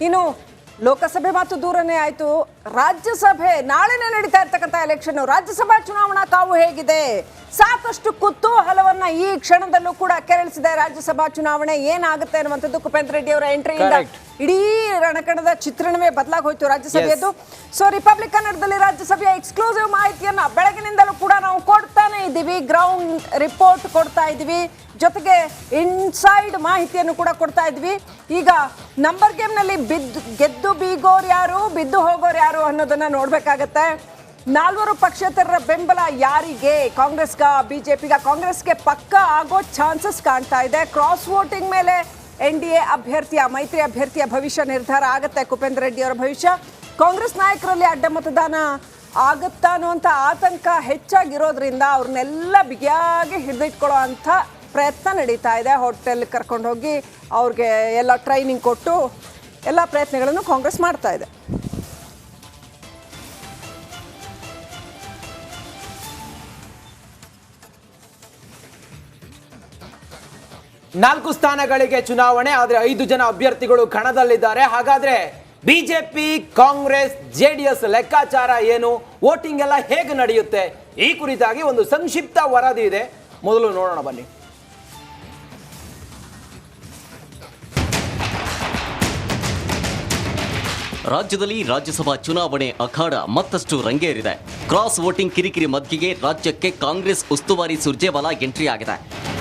ಇನ್ನು ಲೋಕಸಭೆ ಮಾತು ದೂರನೇ ಆಯ್ತು, ರಾಜ್ಯಸಭೆ ನಾಳೆನೇ ನಡೀತಾ ಇರ್ತಕ್ಕಂಥ ಎಲೆಕ್ಷನ್, ರಾಜ್ಯಸಭಾ ಚುನಾವಣಾ ಕಾವು ಹೇಗಿದೆ? ಸಾಕಷ್ಟು ಕುತೂಹಲವನ್ನ ಈ ಕ್ಷಣದಲ್ಲೂ ಕೂಡ ಕೆರಳಿಸಿದೆ. ರಾಜ್ಯಸಭಾ ಚುನಾವಣೆ ಏನಾಗುತ್ತೆ ಅನ್ನುವಂಥದ್ದು ಕುಪೇಂದ್ರ ರೆಡ್ಡಿ ಅವರ ಎಂಟ್ರಿಯಿಂದ ಇಡೀ ರಣಕಣದ ಚಿತ್ರಣವೇ ಬದಲಾಗಿ ಹೋಯ್ತು ರಾಜ್ಯಸಭೆಯದು. ಸೊ ರಿಪಬ್ಲಿಕ್ ಕನ್ನಡದಲ್ಲಿ ರಾಜ್ಯಸಭೆಯ ಎಕ್ಸ್ಕ್ಲೂಸಿವ್ ಮಾಹಿತಿಯನ್ನ ಬೆಳಗಿನಿಂದಲೂ ಕೂಡ ನಾವು ಕೊಡ್ತಾನೆ ಇದ್ದೀವಿ, ಗ್ರೌಂಡ್ ರಿಪೋರ್ಟ್ ಕೊಡ್ತಾ ಇದ್ದೀವಿ, ಜೊತೆಗೆ ಇನ್ಸೈಡ್ ಮಾಹಿತಿಯನ್ನು ಕೂಡ ಕೊಡ್ತಾ ಇದ್ವಿ. ಈಗ ನಂಬರ್ ಗೇಮ್ನಲ್ಲಿ ಗೆದ್ದು ಬೀಗೋರು ಯಾರು, ಬಿದ್ದು ಹೋಗೋರು ಯಾರು ಅನ್ನೋದನ್ನ ನೋಡ್ಬೇಕಾಗತ್ತೆ. 4 ಪಕ್ಷೇತರರ ಬೆಂಬಲ ಯಾರಿಗೆ? ಕಾಂಗ್ರೆಸ್ಗ, ಬಿಜೆಪಿಗ? ಕಾಂಗ್ರೆಸ್ಗೆ ಪಕ್ಕ ಆಗೋ ಚಾನ್ಸಸ್ ಕಾಣ್ತಾ ಇದೆ. ಕ್ರಾಸ್ ವೋಟಿಂಗ್ ಮೇಲೆ NDA ಅಭ್ಯರ್ಥಿಯ, ಮೈತ್ರಿ ಅಭ್ಯರ್ಥಿಯ ಭವಿಷ್ಯ ನಿರ್ಧಾರ ಆಗುತ್ತೆ. ಕುಪೇಂದ್ರ ರೆಡ್ಡಿ ಅವರ ಭವಿಷ್ಯ. ಕಾಂಗ್ರೆಸ್ ನಾಯಕರಲ್ಲಿ ಅಡ್ಡ ಮತದಾನ ಆಗುತ್ತಾ ಅನ್ನುವಂಥ ಆತಂಕ ಹೆಚ್ಚಾಗಿರೋದ್ರಿಂದ ಅವ್ರನ್ನೆಲ್ಲ ಬಿಗಿಯಾಗಿ ಹಿಡಿದಿಟ್ಕೊಳ್ಳೋ ಅಂಥ ಪ್ರಯತ್ನ ನಡೀತಾ ಇದೆ. ಹೋಟೆಲ್ ಕರ್ಕೊಂಡು ಹೋಗಿ ಅವ್ರಿಗೆ ಎಲ್ಲ ಟ್ರೈನಿಂಗ್ ಕೊಟ್ಟು ಎಲ್ಲ ಪ್ರಯತ್ನಗಳನ್ನು ಕಾಂಗ್ರೆಸ್ ಮಾಡ್ತಾ ಇದೆ. ನಾಲ್ಕು ಸ್ಥಾನಗಳಿಗೆ ಚುನಾವಣೆ, ಆದರೆ 5 ಜನ ಅಭ್ಯರ್ಥಿಗಳು ಕಣದಲ್ಲಿದ್ದಾರೆ. ಹಾಗಾದ್ರೆ ಬಿಜೆಪಿ, ಕಾಂಗ್ರೆಸ್, JDS ಲೆಕ್ಕಾಚಾರ ಏನು? ವೋಟಿಂಗ್ ಎಲ್ಲ ಹೇಗೆ ನಡೆಯುತ್ತೆ? ಈ ಕುರಿತಾಗಿ ಒಂದು ಸಂಕ್ಷಿಪ್ತ ವರದಿ ಇದೆ, ಮೊದಲು ನೋಡೋಣ ಬನ್ನಿ. ರಾಜ್ಯದಲ್ಲಿ ರಾಜ್ಯಸಭಾ ಚುನಾವಣೆ ಅಖಾಡ ಮತ್ತಷ್ಟು ರಂಗೇರಿದೆ. ಕ್ರಾಸ್ ವೋಟಿಂಗ್ ಕಿರಿಕಿರಿ ಮಧ್ಯೆಯೇ ರಾಜ್ಯಕ್ಕೆ ಕಾಂಗ್ರೆಸ್ ಉಸ್ತುವಾರಿ ಸುರ್ಜೇವಾಲಾ ಎಂಟ್ರಿ ಆಗಿದೆ.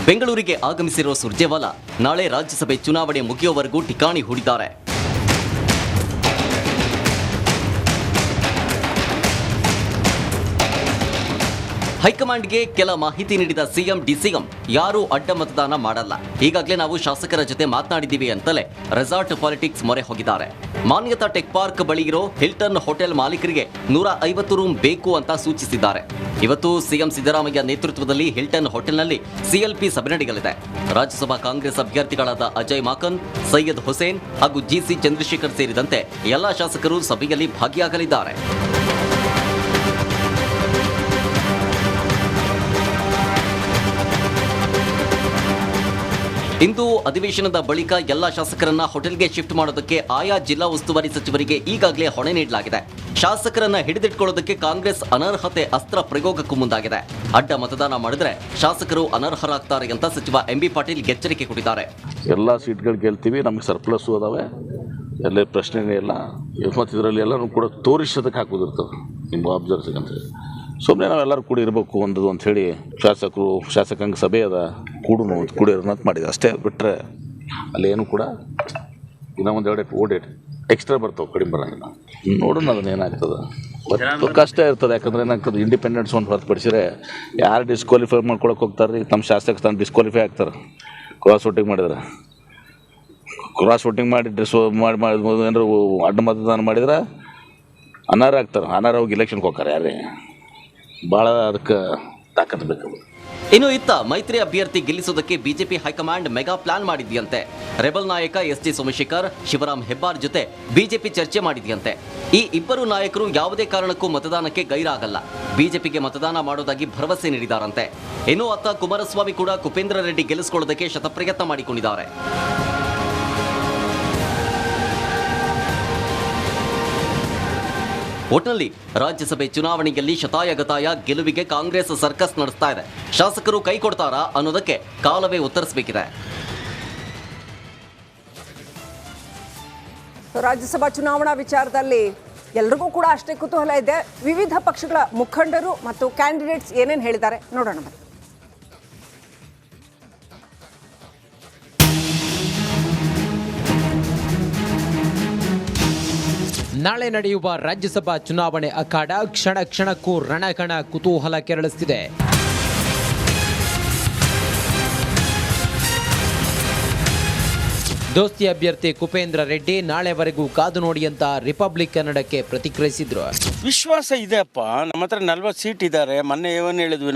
ಬೆಂಗಳೂರಿಗೆ ಆಗಮಿಸಿರುವ ಸುರ್ಜೇವಾಲಾ ನಾಳೆ ರಾಜ್ಯಸಭೆ ಚುನಾವಣೆ ಮುಗಿಯುವವರೆಗೂ ಠಿಕಾಣಿ ಹೂಡಿದ್ದಾರೆ. ಹೈಕಮಾಂಡ್ಗೆ ಕೆಲ ಮಾಹಿತಿ ನೀಡಿದ ಸಿಎಂ ಡಿಸಿಎಂ ಯಾರೂ ಅಡ್ಡ ಮತದಾನ ಮಾಡಲ್ಲ, ಈಗಾಗಲೇ ನಾವು ಶಾಸಕರ ಜೊತೆ ಮಾತನಾಡಿದ್ದೀವಿ ಅಂತಲೇ ರೆಸಾರ್ಟ್ ಪಾಲಿಟಿಕ್ಸ್ ಮೊರೆ ಹೋಗಿದ್ದಾರೆ. ಮಾನ್ಯತಾ ಟೆಕ್ ಪಾರ್ಕ್ ಬಳಿ ಇರೋ ಹಿಲ್ಟನ್ ಹೋಟೆಲ್ ಮಾಲೀಕರಿಗೆ 150 ರೂಮ್ ಬೇಕು ಅಂತ ಸೂಚಿಸಿದ್ದಾರೆ. ಇವತ್ತು ಸಿಎಂ ಸಿದ್ದರಾಮಯ್ಯ ನೇತೃತ್ವದಲ್ಲಿ ಹಿಲ್ಟನ್ ಹೋಟೆಲ್ನಲ್ಲಿ CLP ಸಭೆ ನಡೆಯಲಿದೆ. ರಾಜ್ಯಸಭಾ ಕಾಂಗ್ರೆಸ್ ಅಭ್ಯರ್ಥಿಗಳಾದ ಅಜಯ್ ಮಾಕನ್, ಸೈಯದ್ ಹುಸೇನ್ ಹಾಗೂ GC ಚಂದ್ರಶೇಖರ್ ಸೇರಿದಂತೆ ಎಲ್ಲಾ ಶಾಸಕರು ಸಭೆಯಲ್ಲಿ ಭಾಗಿಯಾಗಲಿದ್ದಾರೆ. ಇಂದು ಅಧಿವೇಶನದ ಬಳಿಕ ಎಲ್ಲ ಶಾಸಕರನ್ನ ಹೋಟೆಲ್ಗೆ ಶಿಫ್ಟ್ ಮಾಡೋದಕ್ಕೆ ಆಯಾ ಜಿಲ್ಲಾ ಉಸ್ತುವಾರಿ ಸಚಿವರಿಗೆ ಈಗಾಗಲೇ ಹೊಣೆ ನೀಡಲಾಗಿದೆ. ಶಾಸಕರನ್ನ ಹಿಡಿದಿಟ್ಕೊಳ್ಳೋದಕ್ಕೆ ಕಾಂಗ್ರೆಸ್ ಅನರ್ಹತೆ ಅಸ್ತ್ರ ಪ್ರಯೋಗಕ್ಕೂ ಮುಂದಾಗಿದೆ. ಅಡ್ಡ ಮತದಾನ ಮಾಡಿದ್ರೆ ಶಾಸಕರು ಅನರ್ಹರಾಗ್ತಾರೆ ಅಂತ ಸಚಿವ MB ಪಾಟೀಲ್ ಎಚ್ಚರಿಕೆ ಕೊಟ್ಟಿದ್ದಾರೆ. ಎಲ್ಲ ಸೀಟ್ಗಳು ಗೆಲ್ತೀವಿ, ನಮಗೆ ಸರ್ಪ್ಲಸ್ ಅದಾವೆ, ಎಲ್ಲ ಪ್ರಶ್ನೆನೇ ಇಲ್ಲ. ಮತ್ತು ಇದರಲ್ಲಿ ಎಲ್ಲರೂ ಕೂಡ ತೋರಿಸೋದಕ್ಕೆ ಹಾಕೋದಿರ್ತದೆ ನಿಮ್ಮ ಅಬ್ಸರ್ವ್ ಅಂತ. ಸುಮ್ಮನೆ ನಾವೆಲ್ಲರೂ ಕೂಡ ಇರಬೇಕು ಒಂದು ಅಂತ ಹೇಳಿ ಶಾಸಕಾಂಗ ಸಭೆ ಅದ ಕೂಡಿರೋಣ ಅಂತ ಮಾಡಿದೆ ಅಷ್ಟೇ. ಬಿಟ್ಟರೆ ಅಲ್ಲೇನು ಕೂಡ ಇನ್ನೂ ಒಂದು 2 ಓಡೇಟ್ ಎಕ್ಸ್ಟ್ರಾ ಬರ್ತಾವೆ, ಕಡಿಮೆ ಬರೋಂಗಿಲ್ಲ. ನೋಡೋಣ ಅದನ್ನ ಏನಾಗ್ತದೆ. ಮತ್ತು ಕಷ್ಟ ಇರ್ತದೆ, ಯಾಕಂದ್ರೆ ಏನಾಗ್ತದೆ, ಇಂಡಿಪೆಂಡೆನ್ಸ್ ಒಂದು ಹೊರತುಪಡಿಸಿದ್ರೆ ಯಾರು ಡಿಸ್ಕ್ವಾಲಿಫೈ ಮಾಡ್ಕೊಳಕ್ಕೆ ಹೋಗ್ತಾರೆ ರೀ, ತಮ್ಮ ಶಾಸಕ ಸ್ಥಾನ ಡಿಸ್ಕ್ವಾಲಿಫೈ ಆಗ್ತಾರೆ. ಕ್ರಾಸ್ ವೋಟಿಂಗ್ ಮಾಡಿದ್ರೆ, ಕ್ರಾಸ್ ವೋಟಿಂಗ್ ಮಾಡಿ ಏನಾರು ಅಡ್ಡ ಮತದಾನ ಮಾಡಿದ್ರೆ ಅನರ್ಹ ಆಗ್ತಾರೆ. ಅನರ್ಹ ಹೋಗಿ ಎಲೆಕ್ಷನ್ಗೆ ಹೋಗ್ತಾರೆ. ಯಾರೇ ಭಾಳ ಅದಕ್ಕೆ ತಾಕತ್ ಬೇಕು. ಇನ್ನು ಇತ್ತ ಮೈತ್ರಿ ಅಭ್ಯರ್ಥಿ ಗೆಲ್ಲಿಸೋದಕ್ಕೆ ಬಿಜೆಪಿ ಹೈಕಮಾಂಡ್ ಮೆಗಾ ಪ್ಲಾನ್ ಮಾಡಿದೆಯಂತೆ. ರೆಬಲ್ ನಾಯಕ ST ಸೋಮಶೇಖರ್, ಶಿವರಾಮ್ ಹೆಬ್ಬಾರ್ ಜೊತೆ ಬಿಜೆಪಿ ಚರ್ಚೆ ಮಾಡಿದೆಯಂತೆ. ಈ ಇಬ್ಬರು ನಾಯಕರು ಯಾವುದೇ ಕಾರಣಕ್ಕೂ ಮತದಾನಕ್ಕೆ ಗೈರಾಗಲ್ಲ, ಬಿಜೆಪಿಗೆ ಮತದಾನ ಮಾಡೋದಾಗಿ ಭರವಸೆ ನೀಡಿದಾರಂತೆ. ಇನ್ನು ಅತ್ತ ಕುಮಾರಸ್ವಾಮಿ ಕೂಡ ಕುಪೇಂದ್ರ ರೆಡ್ಡಿ ಗೆಲ್ಲಿಸಿಕೊಳ್ಳೋದಕ್ಕೆ ಶತಪ್ರಯತ್ನ ಮಾಡಿಕೊಂಡಿದ್ದಾರೆ. ಒಟ್ನಲ್ಲಿ ರಾಜ್ಯಸಭೆ ಚುನಾವಣೆಯಲ್ಲಿ ಶತಾಯಗತಾಯ ಗೆಲುವಿಗೆ ಕಾಂಗ್ರೆಸ್ ಸರ್ಕಸ್ ನಡೆಸ್ತಾ ಇದೆ. ಶಾಸಕರು ಕೈ ಕೊಡ್ತಾರಾ ಅನ್ನೋದಕ್ಕೆ ಕಾಲವೇ ಉತ್ತರಿಸಬೇಕಿದೆ. ರಾಜ್ಯಸಭಾ ಚುನಾವಣಾ ವಿಚಾರದಲ್ಲಿ ಎಲ್ರಿಗೂ ಕೂಡ ಅಷ್ಟೇ ಕುತೂಹಲ ಇದೆ. ವಿವಿಧ ಪಕ್ಷಗಳ ಮುಖಂಡರು ಮತ್ತು ಕ್ಯಾಂಡಿಡೇಟ್ಸ್ ಏನೇನು ಹೇಳಿದ್ದಾರೆ ನೋಡೋಣ. ನಾಳೆ ನಡೆಯುವ ರಾಜ್ಯಸಭಾ ಚುನಾವಣೆ ಅಖಾಡ ಕ್ಷಣ ಕ್ಷಣಕ್ಕೂ ರಣಕಣ ಕುತೂಹಲ ಕೆರಳಿಸುತ್ತಿದೆ. ದೋಸ್ತಿ ಅಭ್ಯರ್ಥಿ ಕುಪೇಂದ್ರ ರೆಡ್ಡಿ ನಾಳೆವರೆಗೂ ಕಾದು ನೋಡಿ ಅಂತ ರಿಪಬ್ಲಿಕ್ ಕನ್ನಡಕ್ಕೆ ಪ್ರತಿಕ್ರಿಯಿಸಿದ್ರು. ವಿಶ್ವಾಸ ಇದೆ ಅಪ್ಪ, ನಮ್ಮ ಹತ್ರ 40 ಸೀಟ್ ಇದ್ದಾರೆ. ಮೊನ್ನೆ ಏನು ಹೇಳಿದ್ವಿ,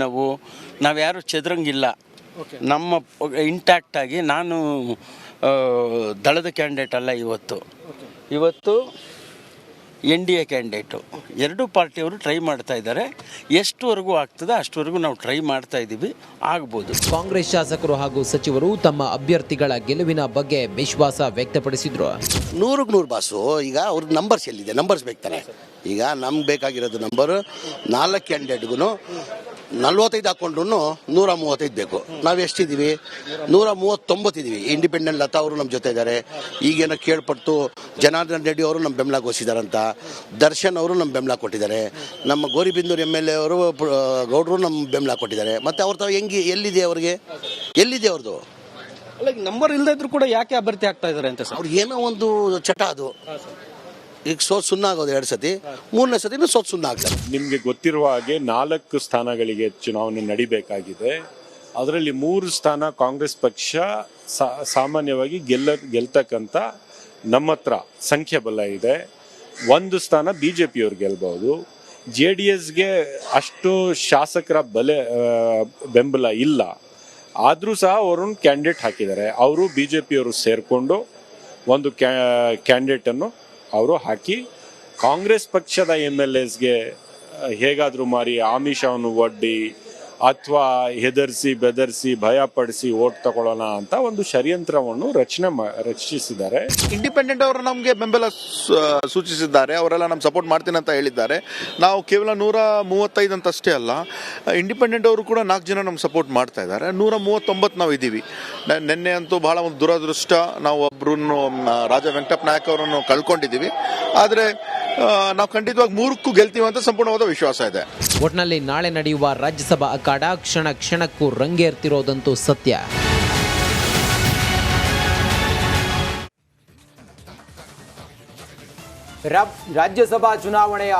ನಾವ್ಯಾರು ಚೆದರಂಗಿಲ್ಲ, ನಮ್ಮ ಇಂಟ್ಯಾಕ್ಟ್ ಆಗಿ. ನಾನು ದಳದ ಕ್ಯಾಂಡಿಡೇಟ್ ಅಲ್ಲ ಇವತ್ತು NDA ಕ್ಯಾಂಡಿಡೇಟು ಎರಡೂ ಪಾರ್ಟಿಯವರು ಟ್ರೈ ಮಾಡ್ತಾ ಇದ್ದಾರೆ. ಎಷ್ಟುವರೆಗೂ ಆಗ್ತದೆ ಅಷ್ಟುವರೆಗೂ ನಾವು ಟ್ರೈ ಮಾಡ್ತಾ ಇದ್ದೀವಿ, ಆಗ್ಬೋದು. ಕಾಂಗ್ರೆಸ್ ಶಾಸಕರು ಹಾಗೂ ಸಚಿವರು ತಮ್ಮ ಅಭ್ಯರ್ಥಿಗಳ ಗೆಲುವಿನ ಬಗ್ಗೆ ವಿಶ್ವಾಸ ವ್ಯಕ್ತಪಡಿಸಿದ್ರು. 100 ಬಾಸು. ಈಗ ಅವ್ರ ನಂಬರ್ಸ್ ಎಲ್ಲಿದೆ? ನಂಬರ್ಸ್ ಬೇಕಾನೆ. ಈಗ ನಮ್ಗೆ ಬೇಕಾಗಿರೋದು ನಂಬರ್ 4 ಕ್ಯಾಂಡಿಡೇಟ್ಗೂ 45 ಹಾಕೊಂಡ್ರು 135 ಬೇಕು. ನಾವು ಎಷ್ಟಿದ್ದೀವಿ? 139 ಇದ್ದೀವಿ. ಇಂಡಿಪೆಂಡೆಂಟ್ ಲತಾ ಅವರು ನಮ್ಮ ಜೊತೆ ಇದ್ದಾರೆ. ಈಗೇನೋ ಕೇಳ್ಪಟ್ಟು ಜನಾರ್ದನ್ ರೆಡ್ಡಿ ಅವರು ನಮ್ಮ ಬೆಂಬಲ ಘೋಷಿಸಿದಾರಂತ, ದರ್ಶನ್ ಅವರು ನಮ್ಮ ಬೆಂಬಲ ಕೊಟ್ಟಿದ್ದಾರೆ, ನಮ್ಮ ಗೋರಿಬಿಂದೂರು MLA ಅವರು ಗೌಡರು ನಮ್ಮ ಬೆಂಬಲ ಕೊಟ್ಟಿದ್ದಾರೆ. ಮತ್ತು ಅವ್ರ ತಾವು ಎಲ್ಲಿದೆ ಅವ್ರಿಗೆ? ಎಲ್ಲಿದೆ ಅವ್ರದ್ದು? ಅಲ್ಲ, ನಂಬರ್ ಇಲ್ಲದೇ ಇದ್ರು ಕೂಡ ಯಾಕೆ ಅಭ್ಯರ್ಥಿ ಆಗ್ತಾ ಇದ್ದಾರೆ ಅಂತ ಸರ್? ಅವ್ರು ಏನೋ ಒಂದು ಚಟ ಅದು. ಈಗ ಸೋತ್ ಸುಣ್ಣ ಆಗೋದು 2 ಸತಿ, 3ನೇ ಸತಿನೂ ಸೋತ್ ಸುಣ್ಣ ಆಗ್ತದೆ. ನಿಮಗೆ ಗೊತ್ತಿರುವ ಹಾಗೆ 4 ಸ್ಥಾನಗಳಿಗೆ ಚುನಾವಣೆ ನಡಿಬೇಕಾಗಿದೆ. ಅದರಲ್ಲಿ 3 ಸ್ಥಾನ ಕಾಂಗ್ರೆಸ್ ಪಕ್ಷ ಸಾಮಾನ್ಯವಾಗಿ ಗೆಲ್ತಕ್ಕಂಥ ನಮ್ಮ ಹತ್ರ ಸಂಖ್ಯಾಬಲ ಇದೆ. 1 ಸ್ಥಾನ BJPಯವ್ರು ಗೆಲ್ಬಹುದು. JDSಗೆ ಅಷ್ಟು ಶಾಸಕರ ಬೆಂಬಲ ಇಲ್ಲ. ಆದರೂ ಸಹ ಅವರನ್ನು ಕ್ಯಾಂಡಿಡೇಟ್ ಹಾಕಿದ್ದಾರೆ. ಅವರು BJPಯವರು ಸೇರಿಕೊಂಡು ಒಂದು ಕ್ಯಾಂಡಿಡೇಟನ್ನು ಅವರು ಹಾಕಿ ಕಾಂಗ್ರೆಸ್ ಪಕ್ಷದ MLAsಗೆ ಹೇಗಾದರೂ ಮಾರಿ ಆಮಿಷವನ್ನು ಒಡ್ಡಿ ಅಥವಾ ಹೆದರಿಸಿ ಬೆದರಿಸಿ ಭಯಪಡಿಸಿ ಓಟ್ ತಗೊಳ್ಳೋಣ ಅಂತ ಒಂದು ಷಡ್ಯಂತ್ರವನ್ನು ರಚಿಸಿದ್ದಾರೆ. ಇಂಡಿಪೆಂಡೆಂಟ್ ಅವರು ನಮಗೆ ಬೆಂಬಲ ಸೂಚಿಸಿದ್ದಾರೆ. ಅವರೆಲ್ಲ ನಮ್ಮ ಸಪೋರ್ಟ್ ಮಾಡ್ತೀನಿ ಅಂತ ಹೇಳಿದ್ದಾರೆ. ನಾವು ಕೇವಲ 135 ಅಂತ ಅಷ್ಟೇ ಅಲ್ಲ, ಇಂಡಿಪೆಂಡೆಂಟ್ ಅವರು ಕೂಡ 4 ಜನ ನಮ್ಗೆ ಸಪೋರ್ಟ್ ಮಾಡ್ತಾ ಇದ್ದಾರೆ. 139 ನಾವು ಇದ್ದೀವಿ. ನಿನ್ನೆ ಅಂತೂ ಬಹಳ ಒಂದು ದುರದೃಷ್ಟ, ನಾವು ಒಬ್ಬರನ್ನು ರಾಜ ವೆಂಕಟಪ್ಪ ನಾಯಕ್ ಅವರನ್ನು ಕಳ್ಕೊಂಡಿದ್ದೀವಿ. ಆದರೆ ನಾವು ಖಂಡಿತವಾಗಿ 3ಕ್ಕೂ ಗೆಲ್ತೀವಿ ಅಂತ ಸಂಪೂರ್ಣವಾದ ವಿಶ್ವಾಸ ಇದೆ. ಒಟ್ನಲ್ಲಿ ನಾಳೆ ನಡೆಯುವ ರಾಜ್ಯಸಭಾ ಅಖಾಡ ಕ್ಷಣ ಕ್ಷಣಕ್ಕೂ ರಂಗೇರ್ತಿರೋದಂತೂ ಸತ್ಯ. ರಾಜ್ಯಸಭಾ ಚುನಾವಣೆಯ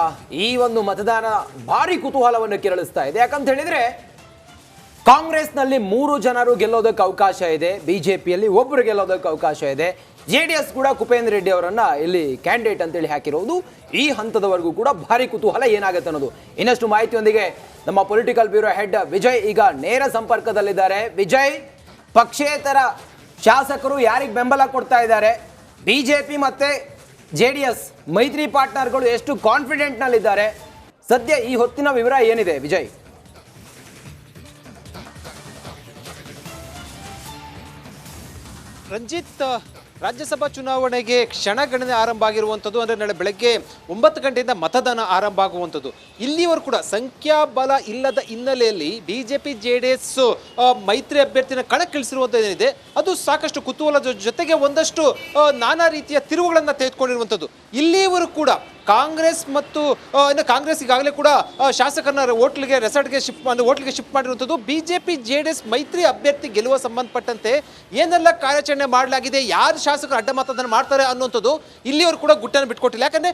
ಈ ಒಂದು ಮತದಾನ ಭಾರಿ ಕುತೂಹಲವನ್ನು ಕೆರಳಿಸ್ತಾ ಇದೆ. ಯಾಕಂತ ಹೇಳಿದ್ರೆ ಕಾಂಗ್ರೆಸ್ನಲ್ಲಿ 3 ಜನರು ಗೆಲ್ಲೋದಕ್ಕೆ ಅವಕಾಶ ಇದೆ, BJPಯಲ್ಲಿ 1 ಗೆಲ್ಲೋದಕ್ಕೆ ಅವಕಾಶ ಇದೆ. JDS ಕೂಡ ಕುಪೇಂದ್ರ ರೆಡ್ಡಿ ಅವರನ್ನ ಇಲ್ಲಿ ಕ್ಯಾಂಡಿಡೇಟ್ ಅಂತೇಳಿ ಹಾಕಿರೋದು. ಈ ಹಂತದವರೆಗೂ ಕೂಡ ಭಾರಿ ಕುತೂಹಲ ಏನಾಗುತ್ತೆ ಅನ್ನೋದು. ಇನ್ನಷ್ಟು ಮಾಹಿತಿಯೊಂದಿಗೆ ನಮ್ಮ ಪೊಲಿಟಿಕಲ್ ಬ್ಯೂರೋ ಹೆಡ್ ವಿಜಯ್ ಈಗ ನೇರ ಸಂಪರ್ಕದಲ್ಲಿದ್ದಾರೆ. ವಿಜಯ್, ಪಕ್ಷೇತರ ಶಾಸಕರು ಯಾರಿಗೆ ಬೆಂಬಲ ಕೊಡ್ತಾ ಇದ್ದಾರೆ? BJP ಮತ್ತೆ JDS ಮೈತ್ರಿ ಪಾರ್ಟ್ನರ್ಗಳು ಎಷ್ಟು ಕಾನ್ಫಿಡೆಂಟ್ ನಲ್ಲಿದ್ದಾರೆ? ಸದ್ಯ ಈ ಹೊತ್ತಿನ ವಿವರ ಏನಿದೆ ವಿಜಯ್? ರಂಜಿತ್, ರಾಜ್ಯಸಭಾ ಚುನಾವಣೆಗೆ ಕ್ಷಣಗಣನೆ ಆರಂಭ ಆಗಿರುವಂಥದ್ದು. ಅಂದರೆ ನಾಳೆ ಬೆಳಗ್ಗೆ 9 ಗಂಟೆಯಿಂದ ಮತದಾನ ಆರಂಭ ಆಗುವಂಥದ್ದು. ಇಲ್ಲಿಯವರು ಕೂಡ ಸಂಖ್ಯಾಬಲ ಇಲ್ಲದ ಹಿನ್ನೆಲೆಯಲ್ಲಿ BJP JDS ಮೈತ್ರಿ ಅಭ್ಯರ್ಥಿನ ಕಣಕ್ಕಿಳಿಸಿರುವಂಥದ್ದು ಏನಿದೆ ಅದು ಸಾಕಷ್ಟು ಕುತೂಹಲದ ಜೊತೆಗೆ ಒಂದಷ್ಟು ನಾನಾ ರೀತಿಯ ತಿರುವುಗಳನ್ನು ತೆಗೆದುಕೊಂಡಿರುವಂಥದ್ದು. ಇಲ್ಲಿಯವರು ಕೂಡ ಕಾಂಗ್ರೆಸ್ ಮತ್ತು ಕಾಂಗ್ರೆಸ್ ಈಗಾಗಲೇ ಕೂಡ ಶಾಸಕರನ್ನ ರೆಸಾರ್ಟ್ಗೆ ಶಿಫ್ಟ್ ಮಾಡಿರುವಂಥದ್ದು. BJP JDS ಮೈತ್ರಿ ಅಭ್ಯರ್ಥಿ ಗೆಲ್ಲುವ ಸಂಬಂಧಪಟ್ಟಂತೆ ಏನೆಲ್ಲ ಕಾರ್ಯಾಚರಣೆ ಮಾಡಲಾಗಿದೆ, ಯಾರು ಶಾಸಕರು ಅಡ್ಡ ಮತದಾನ ಮಾಡ್ತಾರೆ ಅನ್ನುವಂಥದ್ದು ಇಲ್ಲಿಯವರು ಕೂಡ ಗುಟ್ಟನ್ನು ಬಿಟ್ಕೊಟ್ಟಿಲ್ಲ. ಯಾಕಂದ್ರೆ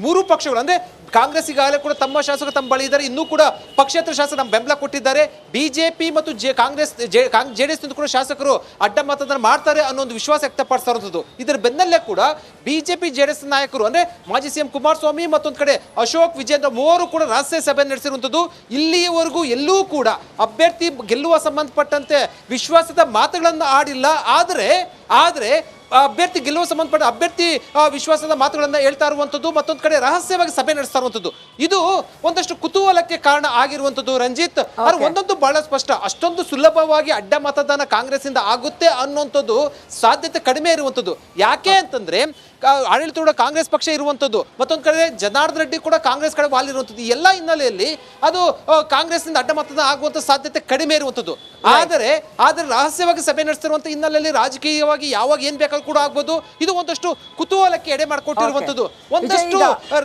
3 ಪಕ್ಷಗಳು ಅಂದ್ರೆ ಕಾಂಗ್ರೆಸ್ ಈಗಾಗಲೇ ಕೂಡ ತಮ್ಮ ಶಾಸಕರು ತಮ್ಮ ಬಳಿ ಇದ್ದಾರೆ, ಇನ್ನೂ ಕೂಡ ಪಕ್ಷೇತರ ಶಾಸಕರು ನಮ್ಮ ಬೆಂಬಲ ಕೊಟ್ಟಿದ್ದಾರೆ. BJP ಮತ್ತು JDS ಕೂಡ ಶಾಸಕರು ಅಡ್ಡ ಮತದಾನ ಮಾಡ್ತಾರೆ ಅನ್ನೋ ಒಂದು ವಿಶ್ವಾಸ ವ್ಯಕ್ತಪಡಿಸ್ತಾ ಇರುವಂಥದ್ದು. ಇದರ ಬೆನ್ನಲ್ಲೇ ಕೂಡ BJP JDS ನಾಯಕರು ಅಂದ್ರೆ ಮಾಜಿ CM ಕುಮಾರಸ್ವಾಮಿ, ಮತ್ತೊಂದು ಕಡೆ ಅಶೋಕ್ ವಿಜೇಂದ್ರ 3 ಕೂಡ ರಹಸ್ಯ ಸಭೆ ನಡೆಸಿರುವಂಥದ್ದು. ಇಲ್ಲಿಯವರೆಗೂ ಎಲ್ಲೂ ಕೂಡ ಅಭ್ಯರ್ಥಿ ಗೆಲ್ಲುವ ಸಂಬಂಧಪಟ್ಟಂತೆ ವಿಶ್ವಾಸದ ಮಾತುಗಳನ್ನು ಆಡಿಲ್ಲ. ಆದರೆ ಅಭ್ಯರ್ಥಿ ಗೆಲ್ಲುವ ಸಂಬಂಧಪಟ್ಟ ಅಭ್ಯರ್ಥಿ ವಿಶ್ವಾಸದ ಮಾತುಗಳನ್ನ ಹೇಳ್ತಾ ಇರುವಂಥದ್ದು, ಮತ್ತೊಂದು ಕಡೆ ರಹಸ್ಯವಾಗಿ ಸಭೆ ನಡೆಸ್ತಾ ಇರುವಂಥದ್ದು. ಇದು ಒಂದಷ್ಟು ಕುತೂಹಲಕ್ಕೆ ಕಾರಣ ಆಗಿರುವಂಥದ್ದು ರಂಜಿತ್. ಒಂದೊಂದು ಬಹಳ ಸ್ಪಷ್ಟ, ಅಷ್ಟೊಂದು ಸುಲಭವಾಗಿ ಅಡ್ಡ ಮತದಾನ ಕಾಂಗ್ರೆಸ್ ಇಂದ ಆಗುತ್ತೆ ಅನ್ನುವಂಥದ್ದು ಸಾಧ್ಯತೆ ಕಡಿಮೆ ಇರುವಂಥದ್ದು. ಯಾಕೆ ಅಂತಂದ್ರೆ ಆಡಳಿತ ಕಾಂಗ್ರೆಸ್ ಪಕ್ಷ ಇರುವಂಥದ್ದು, ಮತ್ತೊಂದು ಕಡೆ ಜನಾರ್ದನ್ ರೆಡ್ಡಿ ಕೂಡ ಕಾಂಗ್ರೆಸ್ ಕಡೆ ವಾಲಿರುವಂಥದ್ದು. ಎಲ್ಲ ಹಿನ್ನೆಲೆಯಲ್ಲಿ ಅದು ಕಾಂಗ್ರೆಸ್ ಇಂದ ಅಡ್ಡ ಮತದಾನ ಆಗುವಂತ ಸಾಧ್ಯತೆ ಕಡಿಮೆ ಇರುವಂಥದ್ದು. ಆದರೆ ರಹಸ್ಯವಾಗಿ ಸಭೆ ನಡೆಸ್ತಿರುವಂತ ಹಿನ್ನೆಲೆಯಲ್ಲಿ ರಾಜಕೀಯವಾಗಿ ಯಾವಾಗ ಏನ್ ಬೇಕಾದ್ರೂ ಕೂಡ ಆಗ್ಬೋದು. ಇದು ಒಂದಷ್ಟು ಕುತೂಹಲಕ್ಕೆ ಎಡೆ ಮಾಡಿಕೊಟ್ಟಿರುವಂಥದ್ದು, ಒಂದಷ್ಟು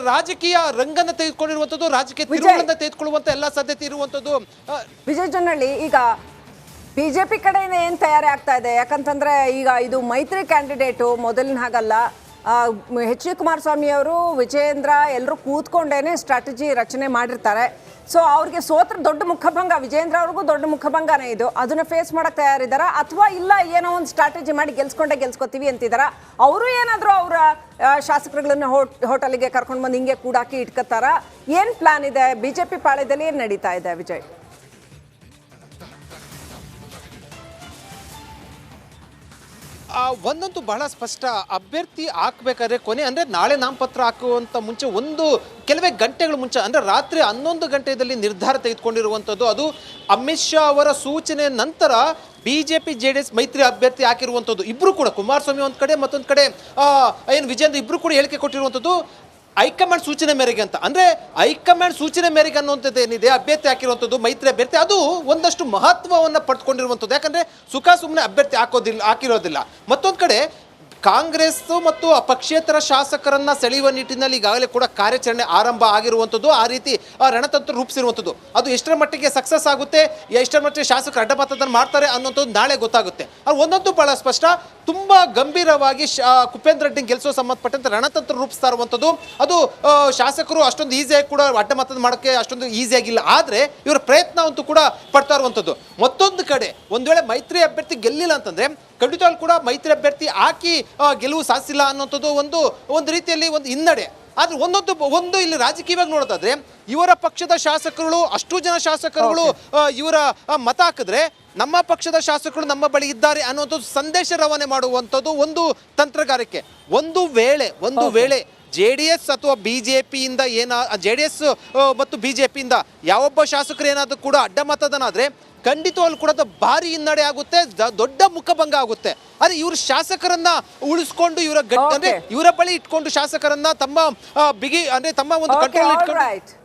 ರಾಜಕೀಯ ರಂಗನ್ನ ತೆಗೆದುಕೊಂಡಿರುವಂಥದ್ದು, ರಾಜಕೀಯ ತಿರುವುಗಳನ್ನ ತೆಗೆದುಕೊಳ್ಳುವಂತ ಎಲ್ಲ ಸಾಧ್ಯತೆ ಇರುವಂಥದ್ದು. ವಿಜಯ್ ಜೊನ್ನಳ್ಳಿ, ಈಗ BJP ಕಡೆಯಿಂದ ಏನ್ ತಯಾರಿ ಆಗ್ತಾ ಇದೆ? ಯಾಕಂತಂದ್ರೆ ಈಗ ಇದು ಮೈತ್ರಿ ಕ್ಯಾಂಡಿಡೇಟು ಮೊದಲಿನ ಹಾಗಲ್ಲ. H.D. ಕುಮಾರಸ್ವಾಮಿ ಅವರು, ವಿಜಯೇಂದ್ರ ಎಲ್ಲರೂ ಕೂತ್ಕೊಂಡೇನೆ ಸ್ಟ್ರಾಟಜಿ ರಚನೆ ಮಾಡಿರ್ತಾರೆ. ಸೊ ಅವ್ರಿಗೆ ಸೋತ್ರ ದೊಡ್ಡ ಮುಖಭಂಗ, ವಿಜಯೇಂದ್ರ ಅವ್ರಿಗೂ ದೊಡ್ಡ ಮುಖಭಂಗನೇ ಇದು. ಅದನ್ನ ಫೇಸ್ ಮಾಡಕ್ ತಯಾರಿದಾರ ಅಥವಾ ಇಲ್ಲ ಏನೋ ಒಂದು ಸ್ಟ್ರಾಟಜಿ ಮಾಡಿ ಗೆಲ್ಸ್ಕೋತೀವಿ ಅಂತಿದಾರ? ಅವರು ಏನಾದ್ರು ಅವರ ಶಾಸಕರುಗಳನ್ನ ಹೋಟೆಲ್ಗೆ ಕರ್ಕೊಂಡು ಬಂದು ಹಿಂಗೆ ಕೂಡಾಕಿ ಇಟ್ಕೋತಾರ? ಏನ್ ಪ್ಲಾನ್ ಇದೆ BJP ಪಾಳ್ಯದಲ್ಲಿ? ಏನ್ ನಡೀತಾ ಇದೆ ವಿಜಯ್? ಒಂದಂತೂ ಬಹಳ ಸ್ಪಷ್ಟ, ಅಭ್ಯರ್ಥಿ ಹಾಕ್ಬೇಕಾದ್ರೆ ಕೊನೆ ಅಂದರೆ ನಾಳೆ ನಾಮಪತ್ರ ಹಾಕುವಂಥ ಮುಂಚೆ ಕೆಲವೇ ಗಂಟೆಗಳ ಮುಂಚೆ ಅಂದರೆ ರಾತ್ರಿ 11 ಗಂಟೆಯಲ್ಲಿ ನಿರ್ಧಾರ ತೆಗೆದುಕೊಂಡಿರುವಂಥದ್ದು. ಅದು ಅಮಿತ್ ಶಾ ಅವರ ಸೂಚನೆ ನಂತರ BJP JDS ಮೈತ್ರಿ ಅಭ್ಯರ್ಥಿ ಹಾಕಿರುವಂಥದ್ದು. ಇಬ್ಬರು ಕೂಡ ಕುಮಾರಸ್ವಾಮಿ ಒಂದು ಕಡೆ, ಮತ್ತೊಂದು ಕಡೆ ಏನು ವಿಜಯೇಂದ್ರ, ಇಬ್ಬರು ಕೂಡ ಹೇಳಿಕೆ ಕೊಟ್ಟಿರುವಂಥದ್ದು ಹೈಕಮಾಂಡ್ ಸೂಚನೆ ಮೇರೆಗೆ ಅಂತ. ಅಂದರೆ ಹೈಕಮಾಂಡ್ ಸೂಚನೆ ಮೇರೆಗೆ ಅನ್ನುವಂಥದ್ದು ಏನಿದೆ ಅಭ್ಯರ್ಥಿ ಹಾಕಿರುವಂಥದ್ದು ಮೈತ್ರಿ ಅಭ್ಯರ್ಥಿ, ಅದು ಒಂದಷ್ಟು ಮಹತ್ವವನ್ನು ಪಡೆದುಕೊಂಡಿರುವಂಥದ್ದು. ಯಾಕಂದರೆ ಸುಮ್ಮನೆ ಅಭ್ಯರ್ಥಿ ಹಾಕಿರೋದಿಲ್ಲ. ಮತ್ತೊಂದು ಕಡೆ ಕಾಂಗ್ರೆಸ್ ಮತ್ತು ಪಕ್ಷೇತರ ಶಾಸಕರನ್ನ ಸೆಳೆಯುವ ನಿಟ್ಟಿನಲ್ಲಿ ಈಗಾಗಲೇ ಕೂಡ ಕಾರ್ಯಾಚರಣೆ ಆರಂಭ ಆಗಿರುವಂಥದ್ದು. ಆ ರೀತಿ ರಣತಂತ್ರ ರೂಪಿಸಿರುವಂಥದ್ದು. ಅದು ಎಷ್ಟರ ಮಟ್ಟಿಗೆ ಸಕ್ಸಸ್ ಆಗುತ್ತೆ, ಎಷ್ಟರ ಮಟ್ಟಿಗೆ ಶಾಸಕರು ಅಡ್ಡಮತದಾನ ಮಾಡ್ತಾರೆ ಅನ್ನೋಂಥದ್ದು ನಾಳೆ ಗೊತ್ತಾಗುತ್ತೆ. ಅದು ಒಂದಂತೂ ಬಹಳ ಸ್ಪಷ್ಟ, ತುಂಬ ಗಂಭೀರವಾಗಿ ಕುಪೇಂದ್ರ ರೆಡ್ಡಿ ಗೆಲ್ಲಿಸೋ ಸಂಬಂಧಪಟ್ಟಂತೆ ರಣತಂತ್ರ ರೂಪಿಸ್ತಾ ಇರುವಂಥದ್ದು. ಅದು ಶಾಸಕರು ಅಷ್ಟೊಂದು ಈಸಿಯಾಗಿ ಕೂಡ ಅಡ್ಡಮತದಾನ ಮಾಡೋಕ್ಕೆ ಅಷ್ಟೊಂದು ಈಸಿಯಾಗಿಲ್ಲ, ಆದರೆ ಇವರ ಪ್ರಯತ್ನ ಅಂತೂ ಕೂಡ ಪಡ್ತಾ ಇರುವಂಥದ್ದು. ಮತ್ತೊಂದು ಕಡೆ ಒಂದು ವೇಳೆ ಮೈತ್ರಿ ಅಭ್ಯರ್ಥಿ ಗೆಲ್ಲಿಲ್ಲ ಅಂತಂದರೆ ಖಂಡಿತವಾಗ್ಲೂ ಕೂಡ ಮೈತ್ರಿ ಅಭ್ಯರ್ಥಿ ಹಾಕಿ ಗೆಲುವು ಸಾಧಿಸಿಲ್ಲ ಅನ್ನೋಂಥದ್ದು ಒಂದು ರೀತಿಯಲ್ಲಿ ಒಂದು ಹಿನ್ನಡೆ. ಆದರೆ ಒಂದು ಇಲ್ಲಿ ರಾಜಕೀಯವಾಗಿ ನೋಡೋದಾದ್ರೆ ಇವರ ಪಕ್ಷದ ಶಾಸಕರುಗಳು, ಅಷ್ಟು ಜನ ಶಾಸಕರುಗಳು ಇವರ ಮತ ಹಾಕಿದ್ರೆ ನಮ್ಮ ಪಕ್ಷದ ಶಾಸಕರು ನಮ್ಮ ಬಳಿ ಇದ್ದಾರೆ ಅನ್ನುವಂಥದ್ದು ಸಂದೇಶ ರವಾನೆ ಮಾಡುವಂಥದ್ದು ಒಂದು ತಂತ್ರಗಾರಿಕೆ. ಒಂದು ವೇಳೆ JDS ಅಥವಾ BJPಯಿಂದ JDS ಮತ್ತು BJPಯಿಂದ ಯಾವೊಬ್ಬ ಶಾಸಕರು ಏನಾದರೂ ಕೂಡ ಅಡ್ಡಮತದಾನ ಆದರೆ ಖಂಡಿತವಾಗ್ಲೂ ಕೂಡ ಭಾರಿ ಹಿನ್ನಡೆ ಆಗುತ್ತೆ, ದೊಡ್ಡ ಮುಖಭಂಗ ಆಗುತ್ತೆ. ಆದರೆ ಇವರು ಶಾಸಕರನ್ನ ಉಳಿಸ್ಕೊಂಡು ಇವರ ಬಳಿ ಇಟ್ಕೊಂಡು ಶಾಸಕರನ್ನ ತಮ್ಮ ಒಂದು ಕಂಟ್ರೋಲ್ ಇಟ್ಕೊಂಡು